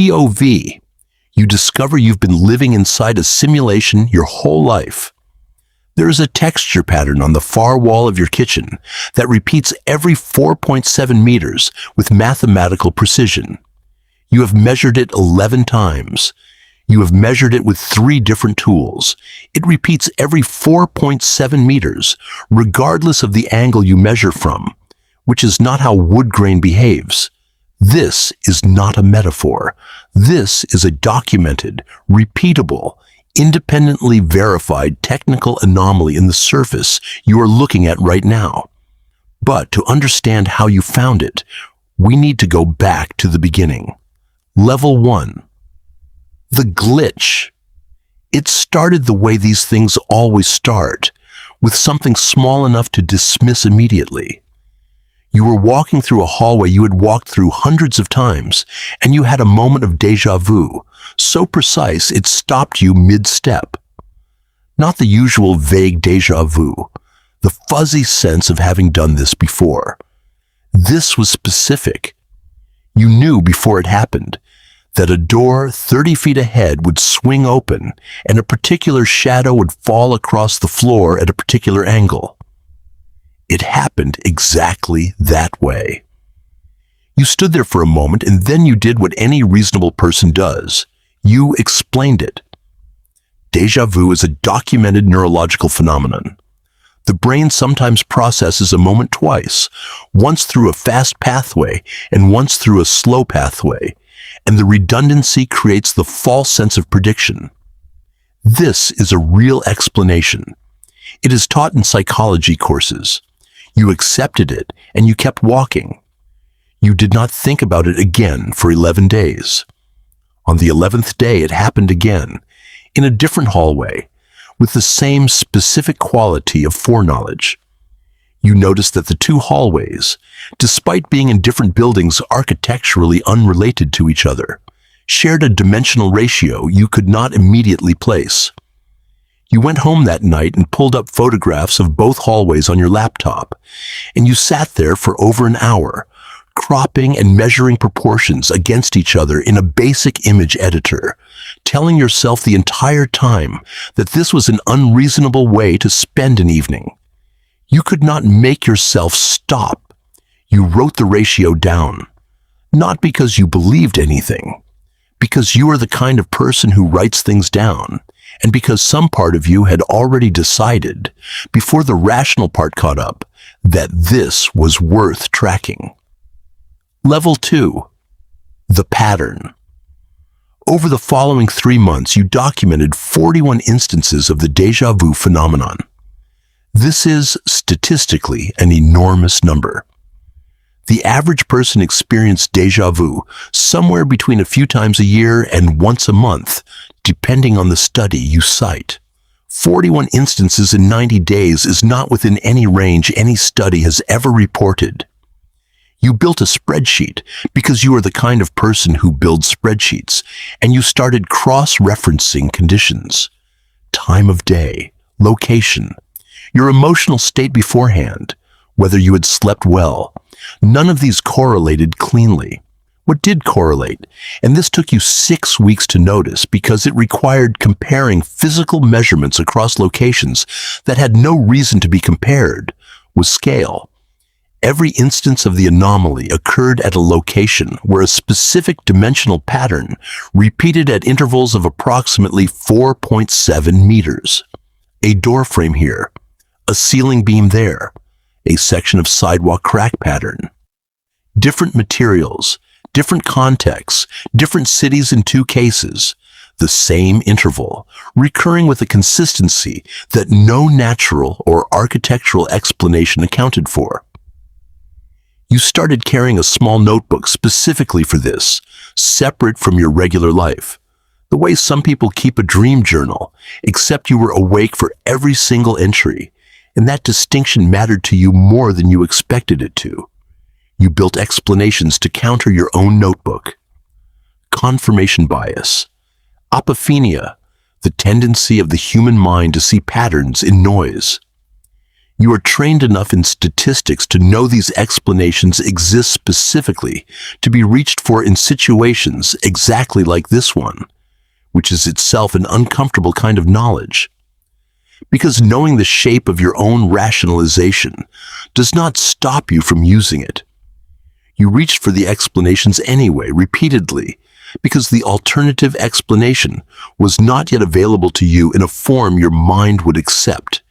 POV. You discover you've been living inside a simulation your whole life. There is a texture pattern on the far wall of your kitchen that repeats every 4.7 meters with mathematical precision. You have measured it 11 times. You have measured it with 3 different tools. It repeats every 4.7 meters, regardless of the angle you measure from, which is not how wood grain behaves. This is not a metaphor. This is a documented, repeatable, independently verified technical anomaly in the surface you are looking at right now. But to understand how you found it, we need to go back to the beginning. Level 1. The glitch. It started the way these things always start, with something small enough to dismiss immediately. You were walking through a hallway you had walked through hundreds of times, and you had a moment of deja vu, so precise it stopped you mid-step. Not the usual vague deja vu, the fuzzy sense of having done this before. This was specific. You knew before it happened that a door 30 feet ahead would swing open and a particular shadow would fall across the floor at a particular angle. It happened exactly that way. You stood there for a moment and then you did what any reasonable person does. You explained it. Deja vu is a documented neurological phenomenon. The brain sometimes processes a moment twice, once through a fast pathway and once through a slow pathway, and the redundancy creates the false sense of prediction. This is a real explanation. It is taught in psychology courses. You accepted it and you kept walking. You did not think about it again for 11 days. On the 11th day, it happened again, in a different hallway, with the same specific quality of foreknowledge. You noticed that the 2 hallways, despite being in different buildings architecturally unrelated to each other, shared a dimensional ratio you could not immediately place. You went home that night and pulled up photographs of both hallways on your laptop, and you sat there for over an hour, cropping and measuring proportions against each other in a basic image editor, telling yourself the entire time that this was an unreasonable way to spend an evening. You could not make yourself stop. You wrote the ratio down, not because you believed anything, because you are the kind of person who writes things down, and because some part of you had already decided, before the rational part caught up, that this was worth tracking. Level 2. The pattern. Over the following 3 months, you documented 41 instances of the deja vu phenomenon. This is, statistically, an enormous number. The average person experienced deja vu somewhere between a few times a year and once a month, depending on the study you cite. 41 instances in 90 days is not within any range any study has ever reported. You built a spreadsheet because you are the kind of person who builds spreadsheets, and you started cross-referencing conditions. Time of day, location, your emotional state beforehand, whether you had slept well. None of these correlated cleanly. What did correlate, and this took you 6 weeks to notice because it required comparing physical measurements across locations that had no reason to be compared, was scale. Every instance of the anomaly occurred at a location where a specific dimensional pattern repeated at intervals of approximately 4.7 meters. A door frame here, a ceiling beam there, a section of sidewalk crack pattern. Different materials, different contexts, different cities in 2 cases, the same interval, recurring with a consistency that no natural or architectural explanation accounted for. You started carrying a small notebook specifically for this, separate from your regular life, the way some people keep a dream journal, except you were awake for every single entry, and that distinction mattered to you more than you expected it to. You built explanations to counter your own notebook. Confirmation bias, apophenia, the tendency of the human mind to see patterns in noise. You are trained enough in statistics to know these explanations exist specifically to be reached for in situations exactly like this one, which is itself an uncomfortable kind of knowledge. Because knowing the shape of your own rationalization does not stop you from using it. You reached for the explanations anyway, repeatedly, because the alternative explanation was not yet available to you in a form your mind would accept,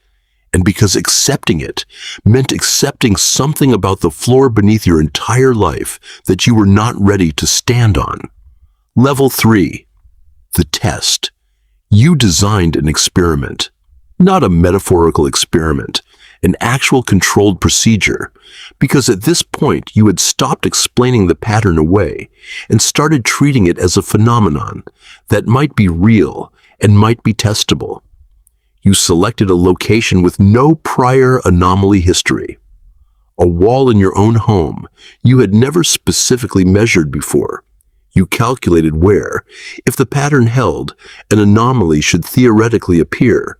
and because accepting it meant accepting something about the floor beneath your entire life that you were not ready to stand on. Level 3. The test. You designed an experiment. Not a metaphorical experiment, an actual controlled procedure, because at this point you had stopped explaining the pattern away and started treating it as a phenomenon that might be real and might be testable. You selected a location with no prior anomaly history, a wall in your own home you had never specifically measured before. You calculated where, if the pattern held, an anomaly should theoretically appear,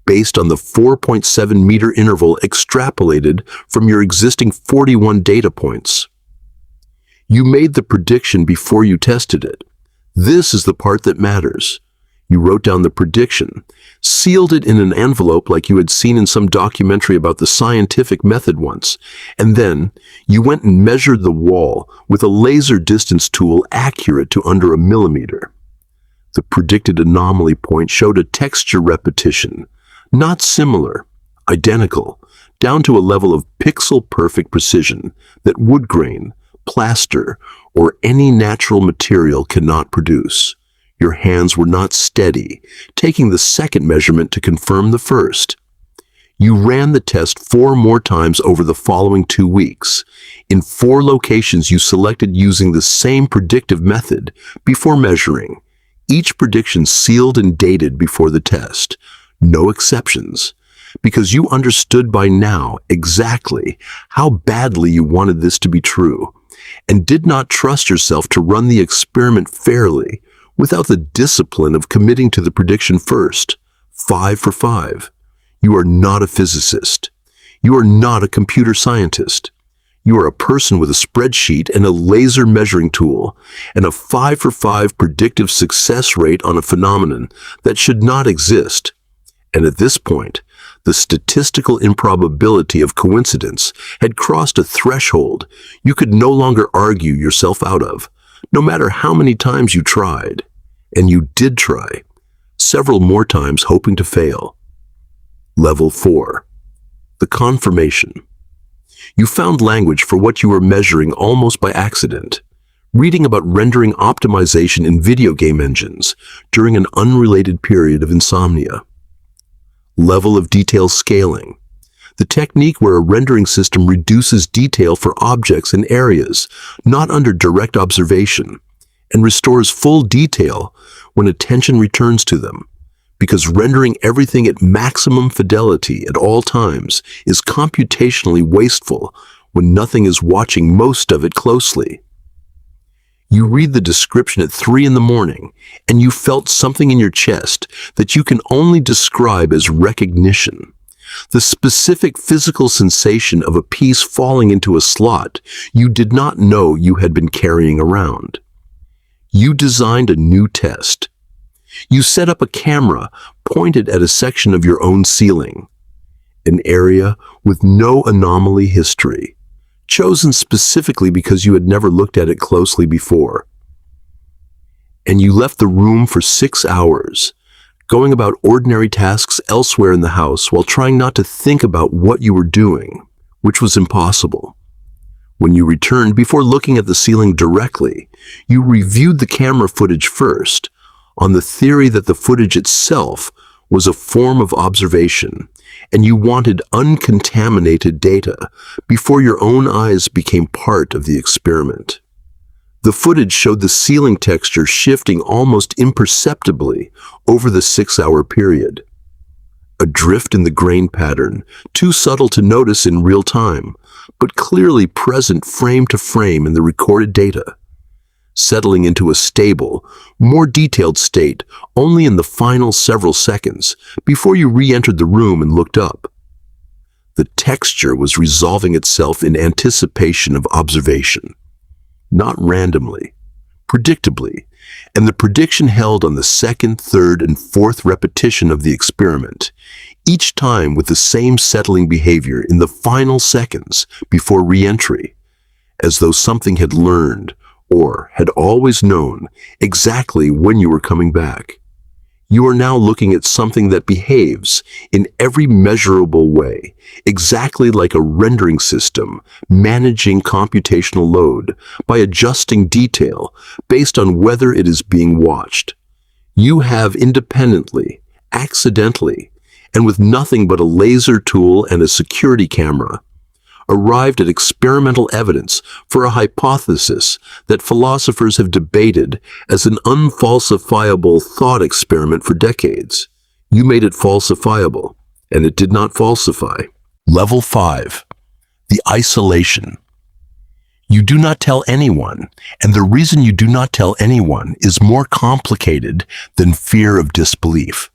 based on the 4.7-meter interval extrapolated from your existing 41 data points. You made the prediction before you tested it. This is the part that matters. You wrote down the prediction, sealed it in an envelope like you had seen in some documentary about the scientific method once, and then you went and measured the wall with a laser distance tool accurate to under a millimeter. The predicted anomaly point showed a texture repetition, not similar, identical, down to a level of pixel-perfect precision that wood grain, plaster, or any natural material cannot produce. Your hands were not steady, taking the second measurement to confirm the first. You ran the test 4 more times over the following 2 weeks, in 4 locations you selected using the same predictive method before measuring, each prediction sealed and dated before the test. No exceptions, because you understood by now exactly how badly you wanted this to be true, and did not trust yourself to run the experiment fairly without the discipline of committing to the prediction first. 5 for 5. You are not a physicist. You are not a computer scientist. You are a person with a spreadsheet and a laser measuring tool, and a 5 for 5 predictive success rate on a phenomenon that should not exist. And at this point, the statistical improbability of coincidence had crossed a threshold you could no longer argue yourself out of, no matter how many times you tried. And you did try, several more times hoping to fail. Level 4. The confirmation. You found language for what you were measuring almost by accident, reading about rendering optimization in video game engines during an unrelated period of insomnia. Level of detail scaling. The technique where a rendering system reduces detail for objects and areas not under direct observation and restores full detail when attention returns to them, because rendering everything at maximum fidelity at all times is computationally wasteful when nothing is watching most of it closely. You read the description at 3 in the morning, and you felt something in your chest that you can only describe as recognition. The specific physical sensation of a piece falling into a slot you did not know you had been carrying around. You designed a new test. You set up a camera pointed at a section of your own ceiling, an area with no anomaly history, chosen specifically because you had never looked at it closely before. And you left the room for 6 hours, going about ordinary tasks elsewhere in the house while trying not to think about what you were doing, which was impossible. When you returned, before looking at the ceiling directly, you reviewed the camera footage first, on the theory that the footage itself was a form of observation, and you wanted uncontaminated data before your own eyes became part of the experiment. The footage showed the ceiling texture shifting almost imperceptibly over the 6-hour period. A drift in the grain pattern, too subtle to notice in real time, but clearly present frame to frame in the recorded data, settling into a stable, more detailed state only in the final several seconds before you re-entered the room and looked up. The texture was resolving itself in anticipation of observation, not randomly, predictably, and the prediction held on the second, third, and fourth repetition of the experiment, each time with the same settling behavior in the final seconds before re-entry, as though something had learned or had always known exactly when you were coming back. You are now looking at something that behaves in every measurable way, exactly like a rendering system managing computational load by adjusting detail based on whether it is being watched. You have independently, accidentally, and with nothing but a laser tool and a security camera, arrived at experimental evidence for a hypothesis that philosophers have debated as an unfalsifiable thought experiment for decades. You made it falsifiable, and it did not falsify. Level 5. The isolation. You do not tell anyone, and the reason you do not tell anyone is more complicated than fear of disbelief.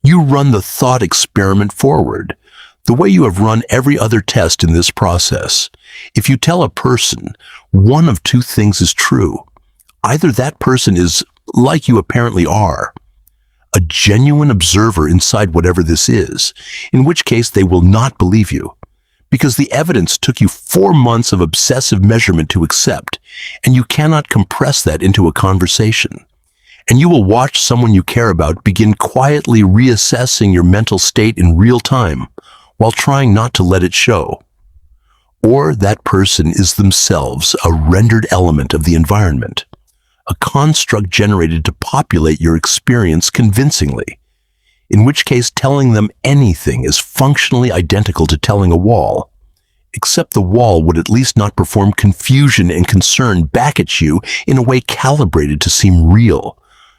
You run the thought experiment forward, the way you have run every other test in this process. If you tell a person, one of two things is true. Either that person is, like you apparently are, a genuine observer inside whatever this is, in which case they will not believe you, because the evidence took you 4 months of obsessive measurement to accept, and you cannot compress that into a conversation. And you will watch someone you care about begin quietly reassessing your mental state in real time, while trying not to let it show. Or that person is themselves a rendered element of the environment, a construct generated to populate your experience convincingly, in which case telling them anything is functionally identical to telling a wall, except the wall would at least not perform confusion and concern back at you in a way calibrated to seem real,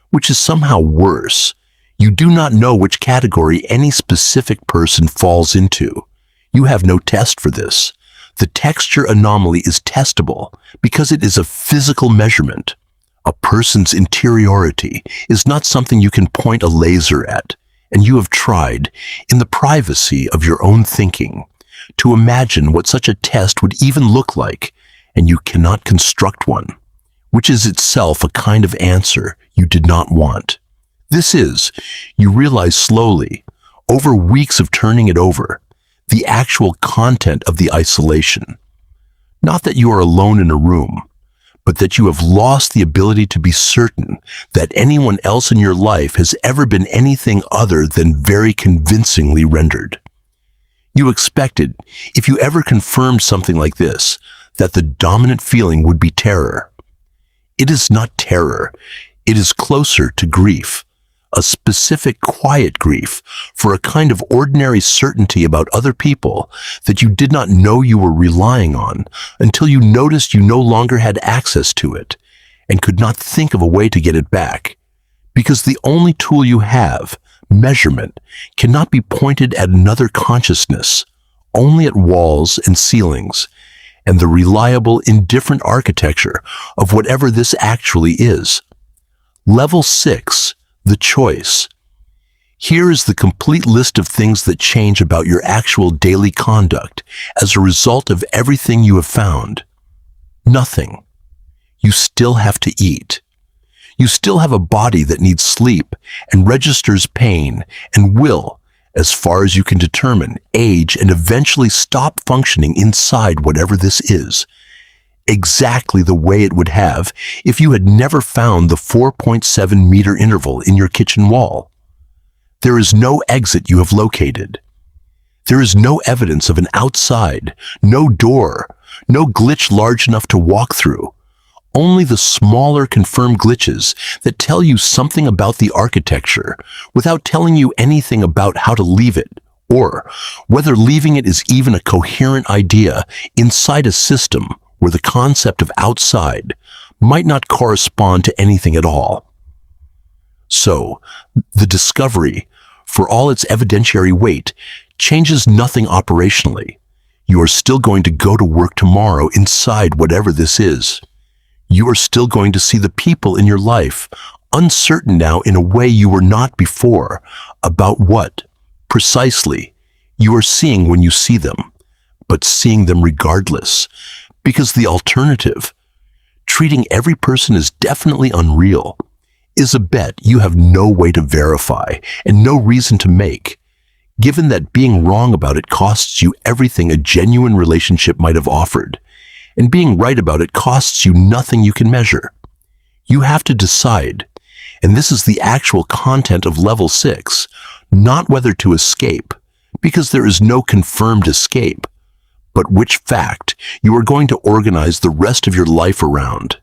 which is somehow worse. You do not know which category any specific person falls into. You have no test for this. The texture anomaly is testable because it is a physical measurement. A person's interiority is not something you can point a laser at, and you have tried, in the privacy of your own thinking, to imagine what such a test would even look like, and you cannot construct one, which is itself a kind of answer you did not want. This is, you realize slowly, over weeks of turning it over, the actual content of the isolation. Not that you are alone in a room, but that you have lost the ability to be certain that anyone else in your life has ever been anything other than very convincingly rendered. You expected, if you ever confirmed something like this, that the dominant feeling would be terror. It is not terror, it is closer to grief. A specific quiet grief for a kind of ordinary certainty about other people that you did not know you were relying on until you noticed you no longer had access to it and could not think of a way to get it back. Because the only tool you have, measurement, cannot be pointed at another consciousness, only at walls and ceilings, and the reliable, indifferent architecture of whatever this actually is. Level 6. The choice. Here is the complete list of things that change about your actual daily conduct as a result of everything you have found. Nothing. You still have to eat. You still have a body that needs sleep and registers pain and will, as far as you can determine, age and eventually stop functioning inside whatever this is, exactly the way it would have if you had never found the 4.7-meter interval in your kitchen wall. There is no exit you have located. There is no evidence of an outside, no door, no glitch large enough to walk through. Only the smaller confirmed glitches that tell you something about the architecture without telling you anything about how to leave it, or whether leaving it is even a coherent idea inside a system where the concept of outside might not correspond to anything at all. So, the discovery, for all its evidentiary weight, changes nothing operationally. You are still going to go to work tomorrow inside whatever this is. You are still going to see the people in your life, uncertain now in a way you were not before, about what, precisely, You are seeing when you see them, but seeing them regardless. Because the alternative, treating every person as definitely unreal, is a bet you have no way to verify and no reason to make, given that being wrong about it costs you everything a genuine relationship might have offered, and being right about it costs you nothing you can measure. You have to decide, and this is the actual content of level 6, not whether to escape, because there is no confirmed escape, but which fact you are going to organize the rest of your life around.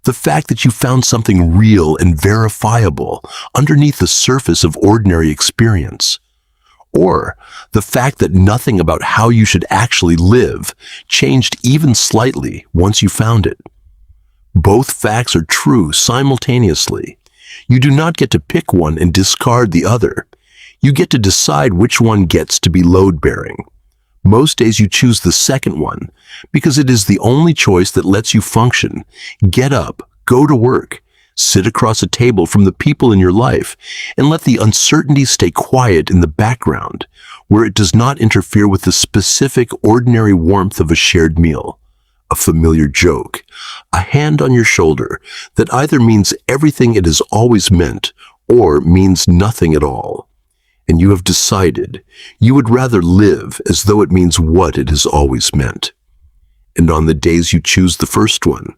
The fact that you found something real and verifiable underneath the surface of ordinary experience. Or the fact that nothing about how you should actually live changed even slightly once you found it. Both facts are true simultaneously. You do not get to pick one and discard the other. You get to decide which one gets to be load-bearing. Most days you choose the second one because it is the only choice that lets you function, get up, go to work, sit across a table from the people in your life, and let the uncertainty stay quiet in the background, where it does not interfere with the specific, ordinary warmth of a shared meal, a familiar joke, a hand on your shoulder that either means everything it has always meant or means nothing at all. And you have decided you would rather live as though it means what it has always meant. And on the days you choose the first one,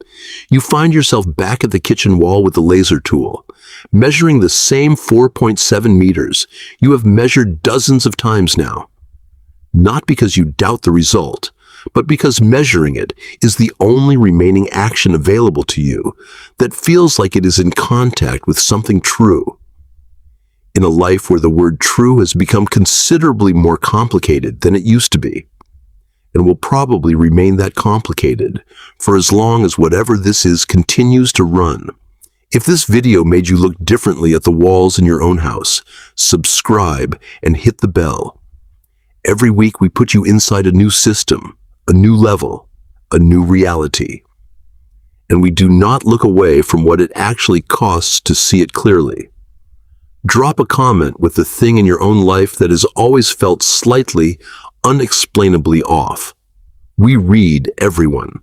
you find yourself back at the kitchen wall with the laser tool, measuring the same 4.7 meters you have measured dozens of times now. Not because you doubt the result, but because measuring it is the only remaining action available to you that feels like it is in contact with something true. In a life where the word true has become considerably more complicated than it used to be, and will probably remain that complicated for as long as whatever this is continues to run. If this video made you look differently at the walls in your own house, subscribe and hit the bell. Every week we put you inside a new system, a new level, a new reality. And we do not look away from what it actually costs to see it clearly. Drop a comment with the thing in your own life that has always felt slightly, unexplainably off. We read everyone.